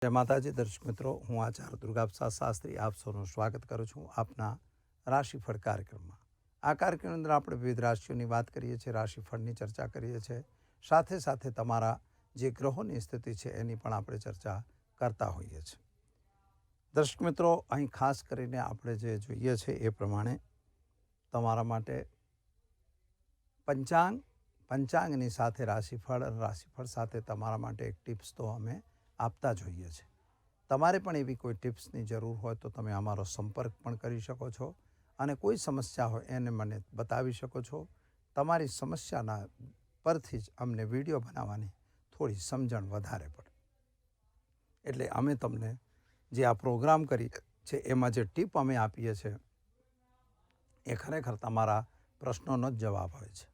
જય માતાજી દર્શક મિત્રો, હું આચાર્ય દુર્ગાપ્રસાદ શાસ્ત્રી આપ સૌનું સ્વાગત કરું છું આપના રાશિફળ કાર્યક્રમમાં. આ કાર્યક્રમની અંદર આપણે વિવિધ રાશિઓની વાત કરીએ છીએ, રાશિફળની ચર્ચા કરીએ છીએ, સાથે સાથે તમારા જે ગ્રહોની સ્થિતિ છે એની પણ આપણે ચર્ચા કરતા હોઈએ છીએ. દર્શક મિત્રો, અહીં ખાસ કરીને આપણે જે જોઈએ છે એ પ્રમાણે તમારા માટે પંચાંગની સાથે રાશિફળ સાથે તમારા માટે એક ટિપ્સ તો અમે આપતા જોઈએ છે. તમારે પણ એવી કોઈ ટિપ્સની જરૂર હોય તો તમે અમારો સંપર્ક પણ કરી શકો છો અને કોઈ સમસ્યા હોય એને મને બતાવી શકો છો. તમારી સમસ્યાના પરથી જ અમને વિડીયો બનાવવાની થોડી સમજણ વધારે પડે. એટલે અમે તમને જે આ પ્રોગ્રામ કરીએ છે એમાં જે ટીપ અમે આપીએ છીએ એ ખરેખર તમારા પ્રશ્નોનો જ જવાબ હોય છે.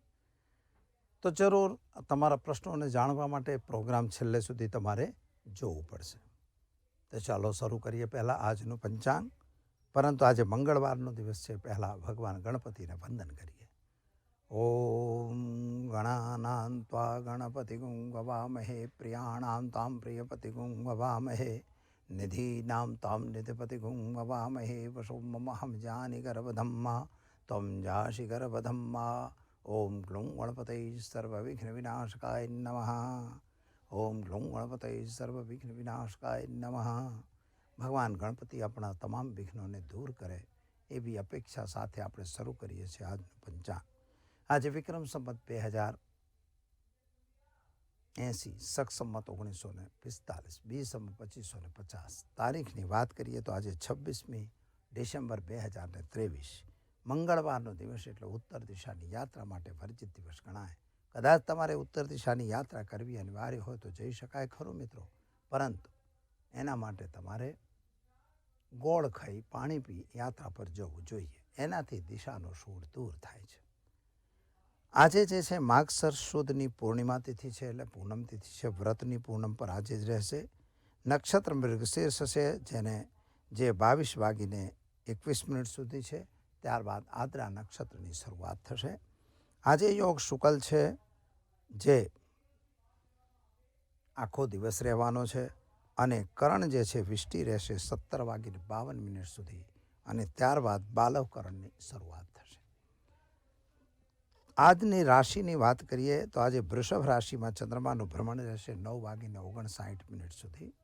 તો જરૂર તમારા પ્રશ્નોને જાણવા માટે પ્રોગ્રામ છેલ્લે સુધી તમારે જોવું પડશે. તો ચાલો શરૂ કરીએ. પહેલાં આજનું પંચાંગ. પરંતુ આજે મંગળવારનો દિવસ છે. પહેલાં ભગવાન ગણપતિને વંદન કરીએ. ઓમ ગણાનાં ત્વા ગણપતિગું વવામહે પ્રિયાણાં તામ પ્રિયપતિગું વવામહે નિધિનાં તામ નિધિપતિગું વવામહે વસોમહમ જાનિ ગર્ભધમ્મા ત્વં જાસી ગર્ભધમ્મા. ઓમ ગ્લું ગણપતય સર્વવિઘ્ન વિનાશકાય નમઃ. ઓમ ગ્લું ગણપતય સર્વવિઘ્ન વિનાશકાય નમઃ. ભગવાન ગણપતિ આપણા તમામ વિઘ્નોને દૂર કરે એવી અપેક્ષા સાથે આપણે શરૂ કરીએ છીએ આજનું પંચાંગ. આજે વિક્રમ સંવત 2080, શક સંવત 1945, બી સંવત 2550. તારીખની વાત કરીએ તો આજે 26મી ડિસેમ્બર 2023, મંગળવારનો દિવસ, એટલે ઉત્તર દિશાની યાત્રા માટે વર્જિત દિવસ ગણાય. કદાચ તમારે ઉત્તર દિશાની યાત્રા કરવી અનિવાર્ય હોય તો જઈ શકાય ખરું મિત્રો, પરંતુ એના માટે તમારે ગોળ ખાઈ પાણી પી યાત્રા પર જવું જોઈએ. એનાથી દિશાનો શૂળ દૂર થાય છે. આજે જે છે માગસર સુદની પૂર્ણિમા તિથિ છે, એટલે પૂનમ તિથિ છે. વ્રતની પૂનમ પર આજે જ રહેશે. નક્ષત્ર મૃગશીર્ષ છે, જે 22:21 સુધી છે. ત્યારબાદ આદ્રા નક્ષત્રની શરૂઆત થશે. આજે યોગ શુકલ છે, જે આખો દિવસ રહેવાનો છે. અને કરણ જે છે વિષ્ટિ રહેશે 17:52 સુધી, અને ત્યારબાદ બાલવકરણની શરૂઆત થશે. આજની રાશિની વાત કરીએ તો આજે વૃષભ રાશિમાં ચંદ્રમાનું ભ્રમણ રહેશે 9:59 સુધી,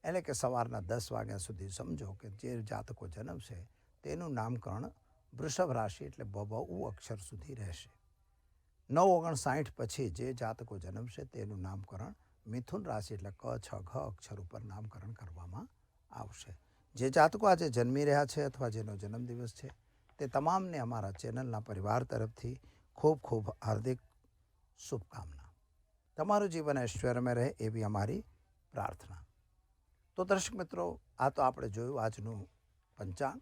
એટલે કે સવારના 10 વાગ્યા સુધી. સમજો કે જે જાતકો જન્મશે તેનું નામકરણ વૃષભ રાશિ એટલે બબઉ અક્ષર સુધી રહેશે. 9:59 પછી જે જાતકો જન્મશે તેનું નામકરણ મિથુન રાશિ એટલે ક, છ, ઘ અક્ષર ઉપર નામકરણ કરવામાં આવશે. જે જાતકો આજે જન્મી રહ્યા છે અથવા જેનો જન્મદિવસ છે તે તમામને અમારા ચેનલના પરિવાર તરફથી ખૂબ ખૂબ હાર્દિક શુભકામના. તમારું જીવન ઐશ્વર્યમય રહે એવી અમારી પ્રાર્થના. તો દર્શક મિત્રો, આ તો આપણે જોયું આજનું પંચાંગ.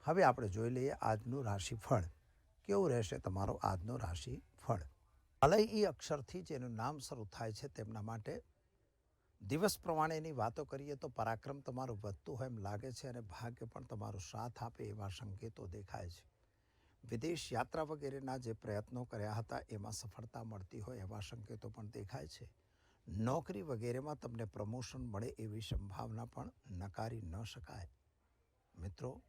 હવે આપણે જોઈ લઈએ આજનું રાશિફળ. કેવું રહેશે તમારો આજનો રાશિફળ? અલય ઈ અક્ષરથી જેનું નામ શરૂ થાય છે તેમના માટે દિવસ પ્રમાણેની વાતો કરીએ તો પરાક્રમ તમારું વધતું હોય એમ લાગે છે, અને ભાગ્ય પણ તમારો સાથ આપે એવા સંકેતો દેખાય છે. વિદેશ યાત્રા વગેરેના જે પ્રયત્નો કર્યા હતા એમાં સફળતા મળતી હોય એવા સંકેતો પણ દેખાય છે. નોકરી વગેરેમાં તમને પ્રમોશન મળે એવી સંભાવના પણ નકારી ન શકાય. મિત્રો,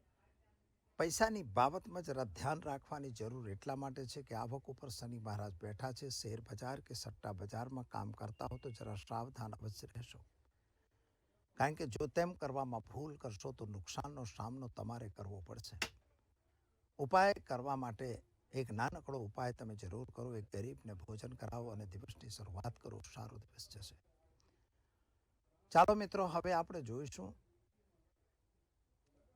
પૈસાની બાબતમાં જરા ધ્યાન રાખવાની જરૂર એટલા માટે છે કે આવક ઉપર શનિ મહારાજ બેઠા છે. શેર બજાર કે સટ્ટા બજારમાં કામ કરતા હો તો જરા સાવધાન અવશ્ય રહેશો, કારણ કે જો તેમ કરવામાં ભૂલ કરશો તો નુકસાનનો સામનો તમારે કરવો પડશે. ઉપાય કરવા માટે એક નાનકડો ઉપાય તમે જરૂર કરો. એક ગરીબને ભોજન કરાવો અને દિવસની શરૂઆત કરો. સારો દિવસ જશે. ચાલો મિત્રો, હવે આપણે જોઈશું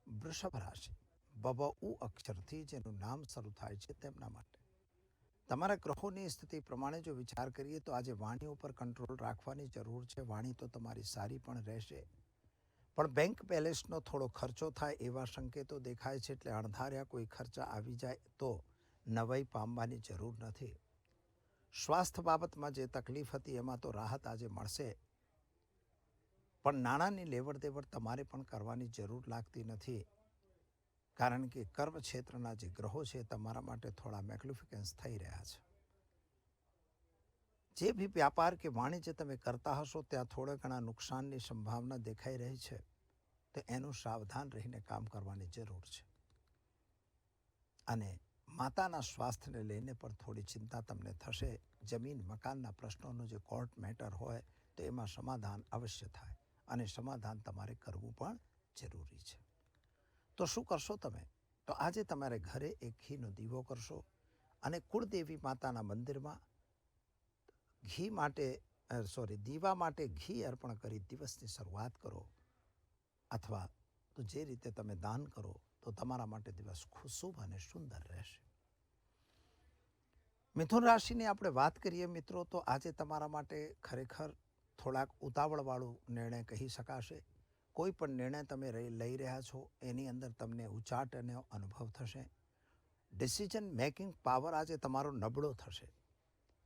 વૃષભ રાશિ. બબઉ અક્ષરથી જેનું નામ શરૂ થાય છે તેમના માટે તમારા ગ્રહોની સ્થિતિ પ્રમાણે જો વિચાર કરીએ તો આજે વાણી ઉપર કંટ્રોલ રાખવાની જરૂર છે. વાણી તો તમારી સારી પણ રહેશે, પણ બેંક બેલેન્સનો થોડો ખર્ચો થાય એવા સંકેતો દેખાય છે. એટલે અણધાર્યા કોઈ ખર્ચા આવી જાય તો નવાઈ પામવાની જરૂર નથી. સ્વાસ્થ્ય બાબતમાં જે તકલીફ હતી એમાં તો રાહત આજે મળશે, પણ નાણાંની લેવડ દેવડ તમારે પણ કરવાની જરૂર લાગતી નથી, કારણ કે કર્મ ક્ષેત્રના જે ગ્રહો છે તમારા માટે થોડા મેગ્નિફિકન્સ થઈ રહ્યા છે. જે બી વ્યાપાર કે વાણિજ્ય તમે કરતા હશો ત્યાં થોડા ઘણા નુકસાનની સંભાવના દેખાઈ રહી છે, તો એનું સાવધાન રહીને કામ કરવાની જરૂર છે. અને માતાના સ્વાસ્થ્યને લઈને પણ થોડી ચિંતા તમને થશે. જમીન મકાનના પ્રશ્નોનો જે કોર્ટ મેટર હોય તો એમાં સમાધાન અવશ્ય થાય, અને સમાધાન તમારે કરવું પણ જરૂરી છે. તો શું કરશો તમે? તો આજે તમારે ઘરે એક ઘીનો દીવો કરશો અને કુળદેવી માતાના મંદિરમાં દીવા માટે ઘી અર્પણ કરી દિવસની શરૂઆત કરો. અથવા તો જે રીતે તમે દાન કરો તો તમારા માટે દિવસ શુભ અને સુંદર રહેશે. મિથુન રાશિની આપણે વાત કરીએ મિત્રો, તો આજે તમારા માટે ખરેખર થોડાક ઉતાવળવાળું નિર્ણય કહી શકાશે. કોઈ પણ નિર્ણય તમે લઈ રહ્યા છો એની અંદર તમને ઉચાટ અને અનુભવ થશે. ડિસિઝન મેકિંગ પાવર આજે તમારો નબળો થશે.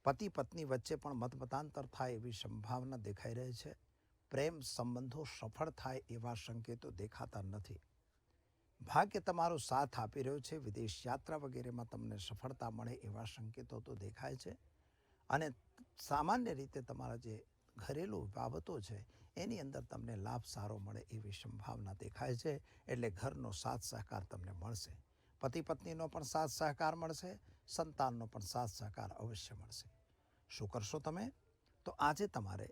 પતિ પત્ની વચ્ચે પણ મતમતાંતર થાય એવી સંભાવના દેખાઈ રહી છે. પ્રેમ સંબંધો સફળ થાય એવા સંકેતો દેખાતા નથી. ભાગ્ય તમારો સાથ આપી રહ્યો છે. વિદેશ યાત્રા વગેરેમાં તમને સફળતા મળે એવા સંકેતો તો દેખાય છે. અને સામાન્ય રીતે તમારા જે ઘરેલું બાબતો છે એની અંદર તમને લાભ સારો મળે એવી સંભાવના દેખાય છે. એટલે ઘરનો સાથ સહકાર તમને મળશે. પતિ પત્નીનો પણ સાથ સહકાર મળશે, સંતાનનો પણ સાથ સહકાર અવશ્ય મળશે. શું કરશો તમે? તો આજે તમારે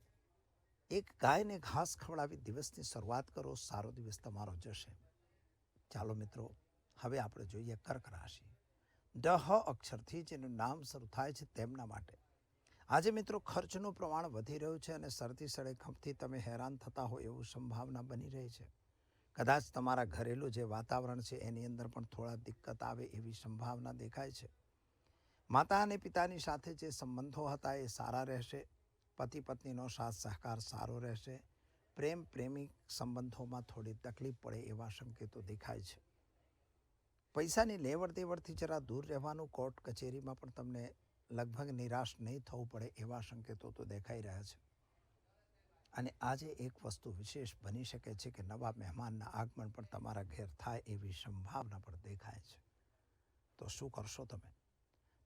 એક ગાયને ઘાસ ખવડાવી દિવસની શરૂઆત કરો. સારો દિવસ તમારો જશે. ચાલો મિત્રો, હવે આપણે જોઈએ કર્ક રાશિ. ડ અક્ષરથી જેનું નામ શરૂ થાય છે તેમના માટે આજે મિત્રો ખર્ચનું પ્રમાણ વધી રહ્યું છે અને શરતી સળેખમથી તમે હેરાન થતા હોય એવું સંભાવના બની રહી છે. કદાચ તમારા ઘરેલું જે વાતાવરણ છે એની અંદર પણ થોડા દિક્કત આવે એવી સંભાવના દેખાય છે. માતા અને પિતાની સાથે જે સંબંધો હતા એ સારા રહેશે. પતિ પત્નીનો સાથ સહકાર સારો રહેશે. પ્રેમિક સંબંધોમાં થોડી તકલીફ પડે એવા સંકેતો દેખાય છે. પૈસાની લેવડ દેવડથી જરા દૂર રહેવાનું. કોર્ટ કચેરીમાં પણ તમને લગભગ નિરાશ નહીં થવું પડે એવા સંકેતો તો દેખાઈ રહ્યા છે. અને આજે એક વસ્તુ વિશેષ બની શકે છે કે નવા મહેમાનના આગમન પણ તમારા ઘેર થાય એવી સંભાવના પણ દેખાય છે. તો શું કરશો તમે?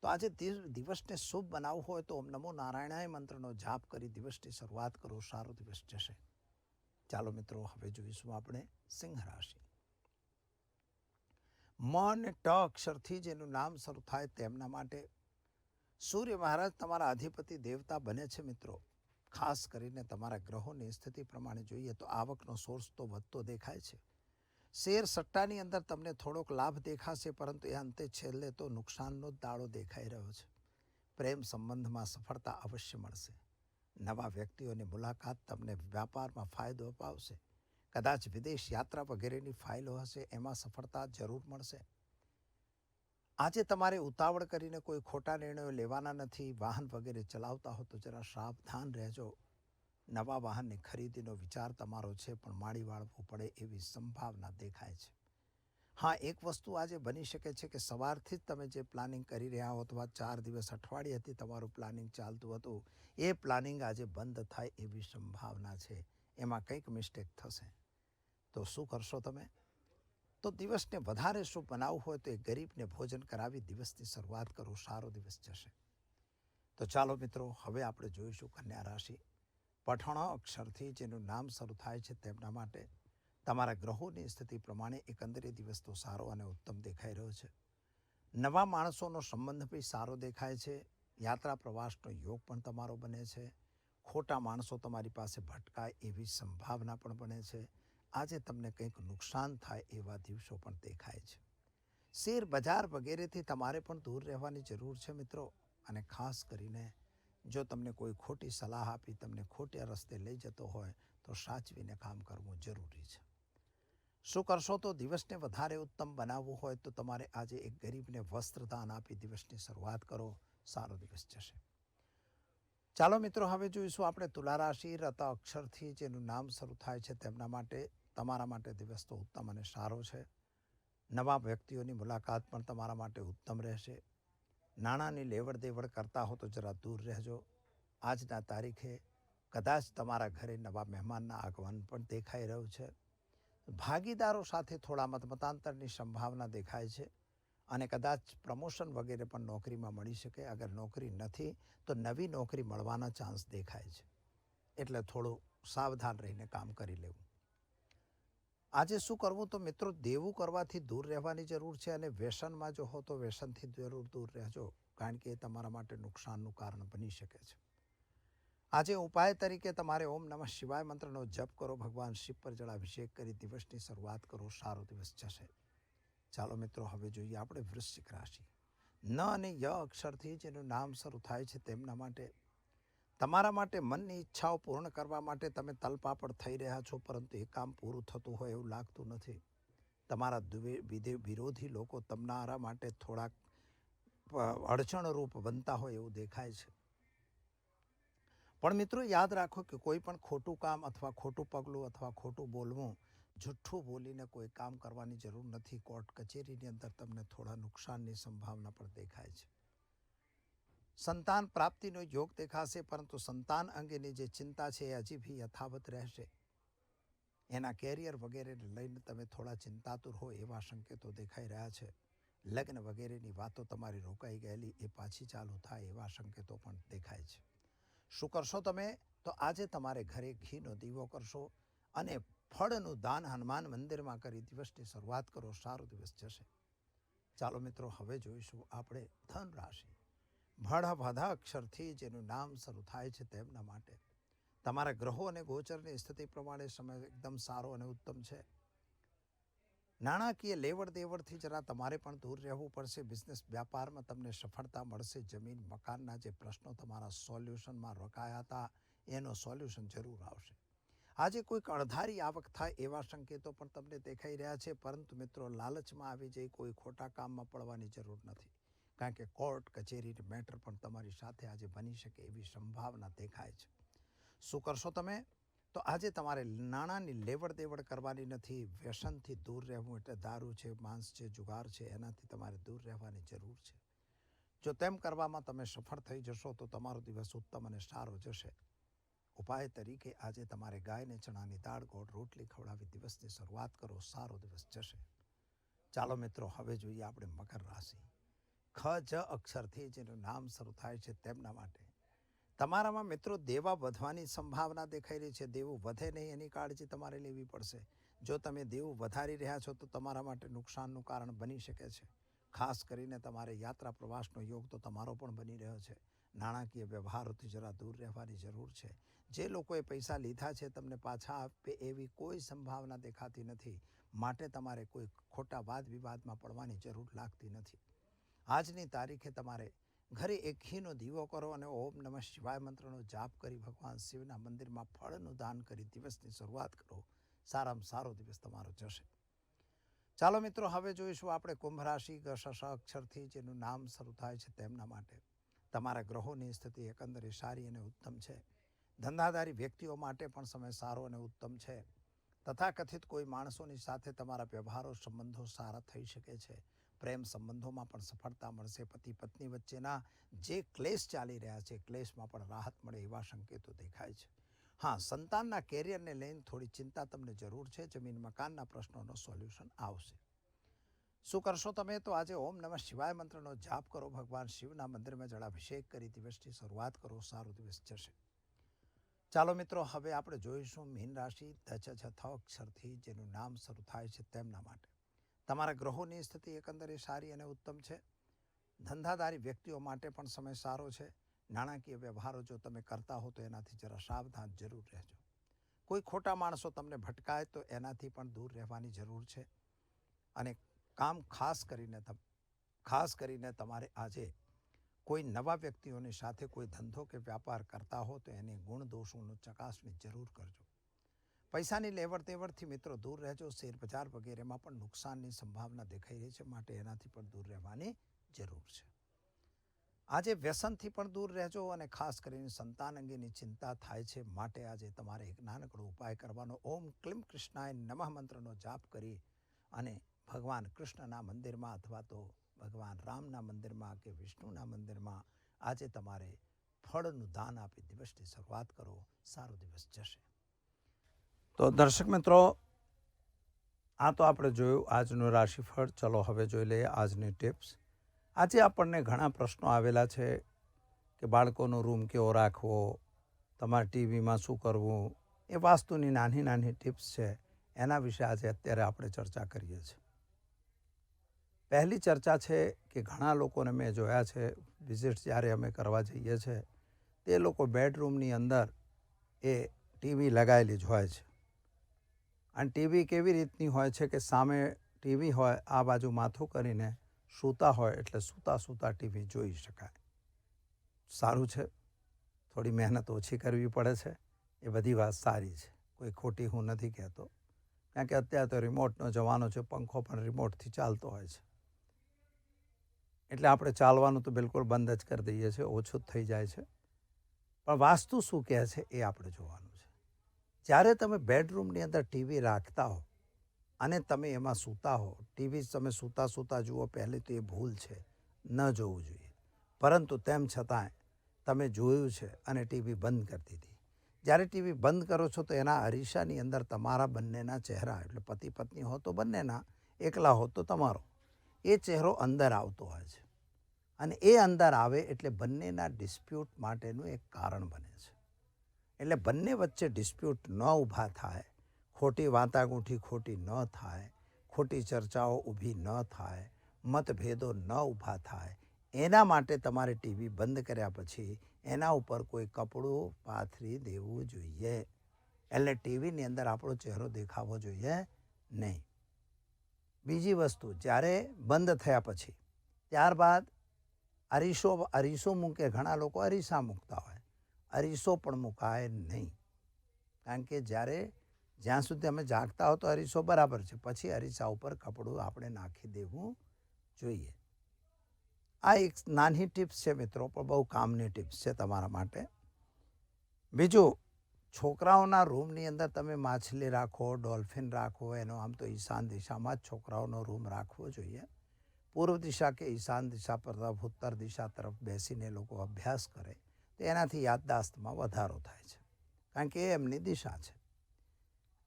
તો આજે દિવસને શુભ બનાવવું હોય તો ઓમ નમો નારાયણાય મંત્રનો જાપ કરી દિવસની શરૂઆત કરો. સારો દિવસ જશે. ચાલો મિત્રો, હવે જોઈશું આપણે સિંહ રાશિ. મ અને ટ અક્ષરથી જેનું નામ શરૂ થાય તેમના માટે સૂર્ય મહારાજ તમારા અધિપતિ દેવતા બને છે મિત્રો. ખાસ કરીને તમારા ગ્રહોની સ્થિતિ પ્રમાણે જોઈએ તો આવકનો સોર્સ તો વધતો દેખાય છે. શેર સટ્ટાની અંદર તમને થોડોક લાભ દેખાશે, પરંતુ એ અંતે છેલ્લે તો નુકસાનનો જ દાડો દેખાઈ રહ્યો છે. પ્રેમ સંબંધમાં સફળતા અવશ્ય મળશે. નવા વ્યક્તિઓની મુલાકાત તમને વ્યાપારમાં ફાયદો અપાવશે. કદાચ વિદેશ યાત્રા વગેરેની ફાઇલો હશે એમાં સફળતા જરૂર મળશે. આજે તમારે ઉતાવળ કરીને કોઈ ખોટા નિર્ણયો લેવાના નથી. વાહન વગેરે ચલાવતા હો તો જરા સાવધાન રહેજો. નવા વાહનની ખરીદીનો વિચાર તમારો છે, પણ માળી વાળવું પડે એવી સંભાવના દેખાય છે. હા, એક વસ્તુ આજે બની શકે છે કે સવારથી જ તમે જે પ્લાનિંગ કરી રહ્યા હો અથવા 4 દિવસ અઠવાડિયેથી તમારું પ્લાનિંગ ચાલતું હતું એ પ્લાનિંગ આજે બંધ થાય એવી સંભાવના છે. એમાં કંઈક મિસ્ટેક થશે. તો શું કરશો તમે? તો દિવસને વધારે શુભ બનાવવું હોય તો એ ગરીબને ભોજન કરાવી દિવસની શરૂઆત કરો. સારો દિવસ જશે. તો ચાલો મિત્રો, હવે આપણે જોઈશું કન્યા રાશિ. પઠણ અક્ષરથી જેનું નામ શરૂ થાય છે તેમના માટે તમારા ગ્રહોની સ્થિતિ પ્રમાણે એકંદરે દિવસ તો સારો અને ઉત્તમ દેખાઈ રહ્યો છે. નવા માણસોનો સંબંધ બી સારો દેખાય છે. યાત્રા પ્રવાસનો યોગ પણ તમારો બને છે. ખોટા માણસો તમારી પાસે ભટકાય એવી સંભાવના પણ બને છે. આજે તમને કંઈક નુકસાન થાય એવા દિવસો પણ દેખાય છે. શેર બજાર વગેરેથી તમારે પણ દૂર રહેવાની જરૂર છે મિત્રો. અને ખાસ કરીને જો તમને કોઈ ખોટી સલાહ આપી તમને ખોટા રસ્તે લઈ જતો હોય તો સાચવીને કામ કરવું જરૂરી છે. શું કરશો? તો દિવસને વધારે ઉત્તમ બનાવવું હોય તો તમારે આજે એક ગરીબને વસ્ત્રદાન આપી દિવસની શરૂઆત કરો. સારો દિવસ જશે. ચાલો મિત્રો, હવે જોઈશું આપણે તુલા રાશિ. રત અક્ષરથી જેનું નામ શરૂ થાય છે તેમના માટે તમારા માટે દિવસ તો ઉત્તમ અને સારો છે. નવા વ્યક્તિઓની મુલાકાત પણ તમારા માટે ઉત્તમ રહેશે. નાણાંની લેવડ દેવડ કરતા હો તો જરા દૂર રહેજો. આજના તારીખે કદાચ તમારા ઘરે નવા મહેમાનના આગમન પણ દેખાઈ રહ્યું છે. ભાગીદારો સાથે થોડા મતમતાંતરની સંભાવના દેખાય છે. અને કદાચ પ્રમોશન વગેરે પણ નોકરીમાં મળી શકે. અગર નોકરી નથી તો નવી નોકરી મળવાના ચાન્સ દેખાય છે, એટલે થોડું સાવધાન રહીને કામ કરી લેવું. આજે શું કરવું? તો મિત્રો, દેવું કરવાથી દૂર રહેવાની જરૂર છે, અને વ્યસનમાં જો હો તો વ્યસનથી જરૂર દૂર રહેજો, કારણ કે એ તમારા માટે નુકસાનનું કારણ બની શકે છે. આજે ઉપાય તરીકે તમારે ઓમ નમઃ શિવાય મંત્રનો જપ કરો, ભગવાન શિવ પર જળાભિષેક કરી દિવસની શરૂઆત કરો. સારો દિવસ જશે. ચાલો મિત્રો, હવે જોઈએ આપણે વૃશ્ચિક રાશિ. ન અને ય અક્ષરથી જેનું નામ શરૂ થાય છે તેમના માટે તમારા માટે મનની ઈચ્છાઓ પૂર્ણ કરવા માટે તમે તલપાપડ થઈ રહ્યા છો, પરંતુ એ કામ પૂરું થતું હોય એવું લાગતું નથી. તમારા વિરોધી લોકો તમારા માટે થોડાક અડચણરૂપ બનતા હોય એવું દેખાય છે. પણ મિત્રો, યાદ રાખો કે કોઈ પણ ખોટું કામ અથવા ખોટું પગલું અથવા ખોટું બોલવું, જુઠ્ઠું બોલીને કોઈ કામ કરવાની જરૂર નથી. કોર્ટ કચેરીની અંદર તમને થોડા નુકસાનની સંભાવના પણ દેખાય છે. સંતાન પ્રાપ્તિનો યોગ દેખાશે, પરંતુ સંતાન અંગેની જે ચિંતા છે એ હજી બી યથાવત રહેશે. એના કેરિયર વગેરેને લઈને તમે થોડા ચિંતાતુર હો એવા સંકેતો દેખાઈ રહ્યા છે. લગ્ન વગેરેની વાતો તમારી રોકાઈ ગયેલી એ પાછી ચાલુ થાય એવા સંકેતો પણ દેખાય છે. શું કરશો તમે? તો આજે તમારે ઘરે ઘીનો દીવો કરશો અને ફળનું દાન હનુમાન મંદિરમાં કરી દિવસની શરૂઆત કરો. સારો દિવસ જશે. ચાલો મિત્રો, હવે જોઈશું આપણે ધન રાશિ. ભળ અક્ષરથી જેનું નામ શરૂ થાય છે તેમના માટે તમારા ગ્રહો અને ગોચરની સ્થિતિ પ્રમાણે સમય એકદમ સારો અને ઉત્તમ છે. નાણાકીય લેવડ દેવડથી જરા તમારે પણ દૂર રહેવું પડશે. બિઝનેસ વ્યાપારમાં તમને સફળતા મળશે. જમીન મકાનના જે પ્રશ્નો તમારા સોલ્યુશનમાં રોકાયા હતા એનો સોલ્યુશન જરૂર આવશે. આજે કોઈક અણધારી આવક થાય એવા સંકેતો પણ તમને દેખાઈ રહ્યા છે, પરંતુ મિત્રો, લાલચમાં આવી જઈ કોઈ ખોટા કામમાં પડવાની જરૂર નથી, કારણ કે કોર્ટ કચેરી મેટર પણ તમારી સાથે આજે બની શકે એવી સંભાવના દેખાય છે. શું કરશો તમે? તો આજે તમારે નાણાંની લેવડ દેવડ કરવાની નથી. વ્યસનથી દૂર રહેવું, એટલે દારૂ છે, માંસ છે, જુગાર છે, એનાથી તમારે દૂર રહેવાની જરૂર છે. જો તેમ કરવામાં તમે સફળ થઈ જશો તો તમારો દિવસ ઉત્તમ અને સારો જશે. ઉપાય તરીકે આજે તમારે ગાયને ચણાની દાળ, ગોળ, રોટલી ખવડાવી દિવસની શરૂઆત કરો. સારો દિવસ જશે. ચાલો મિત્રો, હવે જોઈએ આપણે મકર રાશિ. ખ જ અક્ષરથી જેનું નામ શરૂ થાય છે તેમના માટે તમારામાં મિત્રો દેવા વધવાની સંભાવના દેખાઈ રહી છે. દેવું વધે નહીં એની કાળજી તમારે લેવી પડશે. જો તમે દેવું વધારી રહ્યા છો તો તમારા માટે નુકસાનનું કારણ બની શકે છે. ખાસ કરીને તમારે યાત્રા પ્રવાસનો યોગ તો તમારો પણ બની રહ્યો છે. નાણાકીય વ્યવહારોથી જરા દૂર રહેવાની જરૂર છે. જે લોકોએ પૈસા લીધા છે તમને પાછા આપે એવી કોઈ સંભાવના દેખાતી નથી, માટે તમારે કોઈ ખોટા વાદ વિવાદમાં પડવાની જરૂર લાગતી નથી. આજની તારીખે તમારે ઘરે એક ઘીનો દીવો કરો અને ઓમ નમઃ શિવાય મંત્રનો જાપ કરી ભગવાન શિવના મંદિરમાં ફળનું દાન કરી દિવસની શરૂઆત કરો. સારામાં સારો દિવસ તમારો જશે. ચાલો મિત્રો, હવે જોઈશું આપણે કુંભ રાશિ. શ અક્ષરથી જેનું નામ શરૂ થાય છે તેમના માટે તમારા ગ્રહોની સ્થિતિ એકંદરે સારી અને ઉત્તમ છે. ધંધાદારી વ્યક્તિઓ માટે પણ સમય સારો અને ઉત્તમ છે. તથાકથિત કોઈ માણસોની સાથે તમારા વ્યવહારો સંબંધો સારા થઈ શકે છે. પ્રેમ સંબંધોમાં પણ સફળતા મળશે. પતિ પત્ની વચ્ચેના જે ક્લેશ ચાલી રહ્યા છે, ક્લેશમાં પણ રાહત મળે એવા સંકેતો દેખાય છે. હા, સંતાનના કેરિયરને લઈને થોડી ચિંતા તમને જરૂર છે. જમીન મકાનના પ્રશ્નોનો સોલ્યુશન આવશે. શું કરશો તમે? તો આજે ઓમ નમઃ શિવાય મંત્રનો જાપ કરો. ભગવાન શિવના મંદિરમાં જળાભિષેક કરી દિવસની શરૂઆત કરો. સારો દિવસ જશે. ચાલો મિત્રો, હવે આપણે જોઈશું મીન રાશિ. અક્ષરથી જેનું નામ શરૂ થાય છે તેમના માટે તમારા ગ્રહોની સ્થિતિ એકંદરે સારી અને ઉત્તમ છે. ધંધાદારી વ્યક્તિઓ માટે પણ સમય સારો છે. નાણાકીય વ્યવહારો જો તમે કરતા હો તો એનાથી જરા સાવધાન જરૂર રહેજો. કોઈ ખોટા માણસો તમને ભટકાય તો એનાથી પણ દૂર રહેવાની જરૂર છે. અને કામ ખાસ કરીને તમારે આજે કોઈ નવા વ્યક્તિઓની સાથે કોઈ ધંધો કે વ્યાપાર કરતા હો તો એની ગુણ દોષોનું ચકાસણી જરૂર કરજો. પૈસાની લેવડ દેવડથી મિત્રો દૂર રહેજો. શેર બજાર વગેરેમાં પણ નુકસાનની સંભાવના દેખાઈ રહી છે, માટે એનાથી પણ દૂર રહેવાની જરૂર છે. આજે વ્યસનથી પણ દૂર રહેજો, અને ખાસ કરીને સંતાન અંગેની ચિંતા થાય છે, માટે આજે તમારે એક નાનકડો ઉપાય કરવાનો. ઓમ ક્લીમ કૃષ્ણાય નમઃ મંત્રનો જાપ કરી અને ભગવાન કૃષ્ણના મંદિરમાં અથવા તો ભગવાન રામના મંદિરમાં કે વિષ્ણુના મંદિરમાં આજે તમારે ફળનું દાન આપી દિવસની શરૂઆત કરો. સારો દિવસ જશે. તો દર્શક મિત્રો, આ તો આપણે જોયું આજનું રાશિફળ. ચલો હવે જોઈ લઈએ આજની ટિપ્સ. આજે આપણને ઘણા પ્રશ્નો આવેલા છે કે બાળકોનો રૂમ કેવો રાખવો, તમારે ટીવીમાં શું કરવું, એ વાસ્તુની નાની નાની ટિપ્સ છે. એના વિશે આજે અત્યારે આપણે ચર્ચા કરીએ છીએ. પહેલી ચર્ચા છે કે ઘણા લોકોને મેં જોયા છે વિઝિટ જ્યારે અમે કરવા જઈએ છીએ તે લોકો બેડરૂમની અંદર એ ટીવી લગાવેલી જ હોય છે. અને ટીવી કેવી રીતની હોય છે કે સામે ટીવી હોય, આ બાજુ માથું કરીને સૂતા હોય એટલે સૂતા સૂતા ટીવી જોઈ શકાય. સારું છે, થોડી મહેનત ઓછી કરવી પડે છે, એ બધી વાત સારી છે, કોઈ ખોટી હું નથી કહેતો. કારણ કે અત્યારે તો રિમોટનો જમાનો છે, પંખો પણ રિમોટથી ચાલતો હોય છે. એટલે આપણે ચાલવાનું તો બિલકુલ બંધ જ કરી દઈએ છીએ, ઓછું જ થઈ જાય છે. પણ વાસ્તુ શું કહે છે એ આપણે જોવાનું છે. જ્યારે તમે બેડરૂમની અંદર ટીવી રાખતા હો અને તમે એમાં સૂતા હો, ટીવી તમે સૂતા સૂતા જુઓ, પહેલી તો એ ભૂલ છે, ન જોવું જોઈએ. પરંતુ તેમ છતાંય તમે જોયું છે અને ટીવી બંધ કરી દીધી. જ્યારે ટીવી બંધ કરો છો તો એના અરીસાની અંદર તમારા બંનેના ચહેરા, એટલે પતિ પત્ની હો તો બંનેના, એકલા હો તો તમારો, એ ચહેરો અંદર આવતો હોય છે. અને એ અંદર આવે એટલે બંનેના ડિસ્પ્યુટ માટેનું એક કારણ બને છે. એટલે બંને વચ્ચે ડિસ્પ્યુટ ન ઊભા થાય, ખોટી વાતાગૂંઠી ખોટી ન થાય, ખોટી ચર્ચાઓ ઊભી ન થાય, મતભેદો ન ઊભા થાય, એના માટે તમારે ટીવી બંધ કર્યા પછી એના ઉપર કોઈ કપડું પાથરી દેવું જોઈએ. એટલે ટીવીની અંદર આપણો ચહેરો દેખાવો જોઈએ નહીં. બીજી વસ્તુ, જ્યારે બંધ થયા પછી ત્યારબાદ અરીસો મૂકે, ઘણા લોકો અરીસા મૂકતા હોય, અરીસો પણ મુકાય નહીં. કારણ કે જ્યાં સુધી અમે જાગતા હો તો અરીસો બરાબર છે, પછી અરીસા ઉપર કપડું આપણે નાખી દેવું જોઈએ. આ એક નાની ટિપ્સ છે મિત્રો, પણ બહુ કામની ટિપ્સ છે તમારા માટે. બીજું, છોકરાઓના રૂમની અંદર તમે માછલી રાખો, ડોલ્ફિન રાખો, એનો આમ તો ઈશાન દિશામાં જ છોકરાઓનો રૂમ રાખવો જોઈએ. પૂર્વ દિશા કે ઈશાન દિશા તરફ, ઉત્તર દિશા તરફ બેસીને લોકો અભ્યાસ કરે તો એનાથી યાદદાસ્તમાં વધારો થાય છે. કારણ કે એ એમની દિશા છે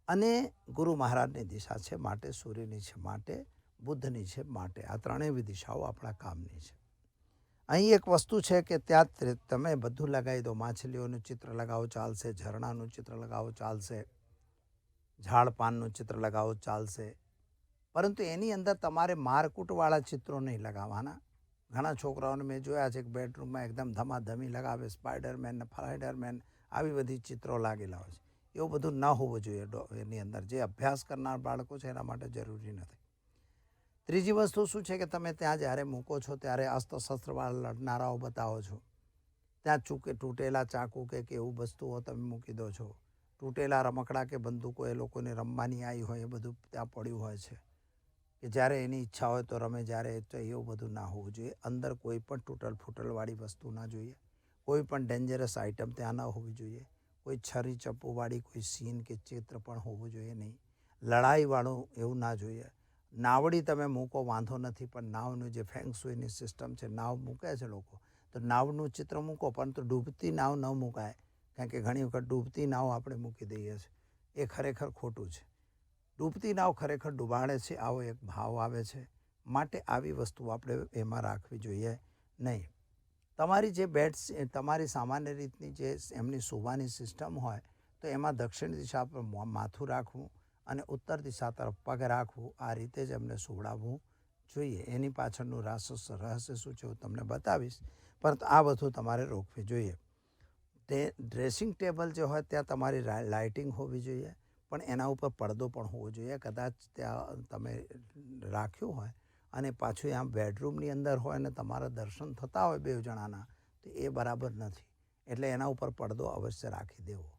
અને ગુરુ મહારાજની દિશા છે, માટે સૂર્યની છે, માટે બુદ્ધની છે, માટે આ ત્રણેય દિશાઓ આપણા કામની છે. અહીં એક વસ્તુ છે કે ત્યાં તમે બધું લગાવી દો, માછલીઓનું ચિત્ર લગાવો ચાલશે, ઝરણાનું ચિત્ર લગાવો ચાલશે, ઝાડ પાનનું ચિત્ર લગાવો ચાલશે, પરંતુ એની અંદર તમારે મારકૂટવાળા ચિત્રો નહીં લગાવવાના. ઘણા છોકરાઓને મેં જોયા છે કે બેડરૂમમાં એકદમ ધમાધમી લગાવે, સ્પાઈડરમેન ને ફાઈડરમેન આવી બધી ચિત્રો લાગેલા હોય છે. એવું બધું ન હોવું જોઈએ એની અંદર. જે અભ્યાસ કરનાર બાળકો છે એના માટે જરૂરી નથી. ત્રીજી વસ્તુ શું છે કે તમે ત્યાં જ્યારે મૂકો છો ત્યારે અસ્ત્ર-શસ્ત્રવાળા લડનારાઓ બતાવો છો, ત્યાં તૂટેલા ચાકુ કે એવું વસ્તુઓ તમે મૂકી દો છો, તૂટેલા રમકડા કે બંદૂકો એ લોકોને રમવાની આવી હોય એ બધું ત્યાં પડ્યું હોય છે કે જ્યારે એની ઈચ્છા હોય તો રમે, જ્યારે તો એવું બધું ના હોવું જોઈએ. અંદર કોઈ પણ તૂટલ ફૂટલવાળી વસ્તુ ના જોઈએ, કોઈ પણ ડેન્જરસ આઇટમ ત્યાં ન હોવી જોઈએ, કોઈ છરી ચપ્પુવાળી કોઈ સીન કે ચિત્ર પણ હોવું જોઈએ નહીં, લડાઈવાળું એવું ના જોઈએ. નાવડી તમે મૂકો વાંધો નથી, પણ નાવનું જે ફેંગશુઈની સિસ્ટમ છે, નાવ મૂકે છે લોકો, તો નાવનું ચિત્ર મૂકો, પરંતુ ડૂબતી નાવ ન મુકાય. કારણ કે ઘણી વખત ડૂબતી નાવ આપણે મૂકી દઈએ છીએ, એ ખરેખર ખોટું છે. ડૂબતી નાવ ખરેખર ડૂબાડે છે, આવો એક ભાવ આવે છે. માટે આવી વસ્તુ આપણે એમાં રાખવી જોઈએ નહીં. તમારી જે તમારી સામાન્ય રીતની જે એમની સુવાની સિસ્ટમ હોય તો એમાં દક્ષિણ દિશા પર માથું રાખવું અને ઉત્તર દિશા તરફ પગ રાખવું, આ રીતે જ એમને સુવડાવવું જોઈએ. એની પાછળનું રહસ્ય શું છે હું તમને બતાવીશ, પરંતુ આ બધું તમારે રોકવી જોઈએ. તે ડ્રેસિંગ ટેબલ જે હોય ત્યાં તમારી લાઇટિંગ હોવી જોઈએ, પણ એના ઉપર પડદો પણ હોવો જોઈએ. કદાચ ત્યાં તમે રાખ્યું હોય અને પાછું આમ બેડરૂમની અંદર હોય અને તમારા દર્શન થતા હોય બે જણાના, તો એ બરાબર નથી. એટલે એના ઉપર પડદો અવશ્ય રાખી દેવો.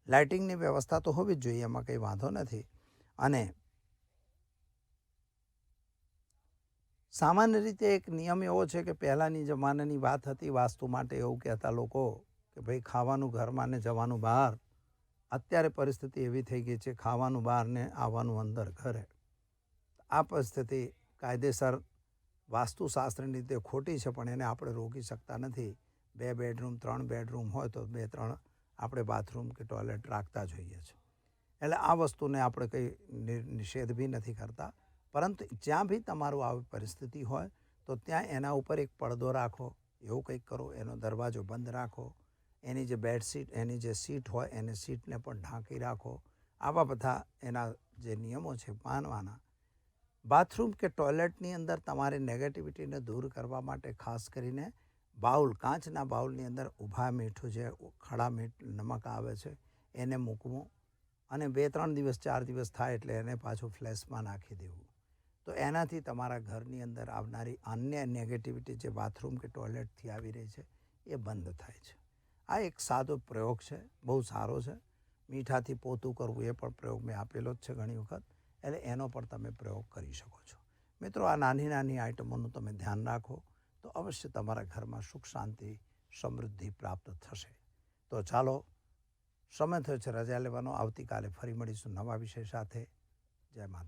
લાઇટિંગની વ્યવસ્થા તો હોવી જ જોઈએ, એમાં કંઈ વાંધો નથી. અને સામાન્ય રીતે એક નિયમ એવો છે કે પહેલાંની જમાનાની વાત હતી વાસ્તુ માટે, એવું કહેતા લોકો કે ભાઈ ખાવાનું ઘરમાં ને જવાનું બહાર. અત્યારે પરિસ્થિતિ એવી થઈ ગઈ છે, ખાવાનું બહાર ને આવવાનું અંદર ઘરે. આ પરિસ્થિતિ કાયદેસર વાસ્તુશાસ્ત્રની રીતે ખોટી છે, પણ એને આપણે રોકી શકતા નથી. 2 બેડરૂમ 3 બેડરૂમ હોય તો 2-3 આપણે બાથરૂમ કે ટોયલેટ રાખતા જોઈએ છે. એટલે આ વસ્તુને આપણે કંઈ નિષેધ બી નથી કરતા, પરંતુ જ્યાં બી તમારું આવી પરિસ્થિતિ હોય તો ત્યાં એના ઉપર એક પડદો રાખો, એવું કંઈક કરો, એનો દરવાજો બંધ રાખો, એની જે બેડશીટ, એની જે સીટ હોય એને સીટને પણ ઢાંકી રાખો. આવા બધા એના જે નિયમો છે માનવાના. બાથરૂમ કે ટોયલેટની અંદર તમારે નેગેટિવિટીને દૂર કરવા માટે ખાસ કરીને બાઉલ, કાચના બાઉલની અંદર ઊભા મીઠું જે ખડા નમક આવે છે એને મૂકવું અને 2-3 દિવસ 4 દિવસ થાય એટલે એને પાછું ફ્લેશમાં નાખી દેવું. તો એનાથી તમારા ઘરની અંદર આવનારી અન્ય નેગેટિવિટી જે બાથરૂમ કે ટોયલેટથી આવી રહી છે એ બંધ થાય છે. આ એક સાદો પ્રયોગ છે, બહુ સારો છે. મીઠાથી પોતું કરવું એ પણ પ્રયોગ મેં આપેલો જ છે ઘણી વખત, એટલે એનો પણ તમે પ્રયોગ કરી શકો છો. મિત્રો, આ નાની નાની આઇટમોનું તમે ધ્યાન રાખો તો અવશ્ય તમારા ઘરમાં સુખ, શાંતિ, સમૃદ્ધિ પ્રાપ્ત થશે. તો ચાલો, સમય થયો છે રજા લેવાનો. આવતીકાલે ફરી મળીશું નવા વિષય સાથે. જય માતા.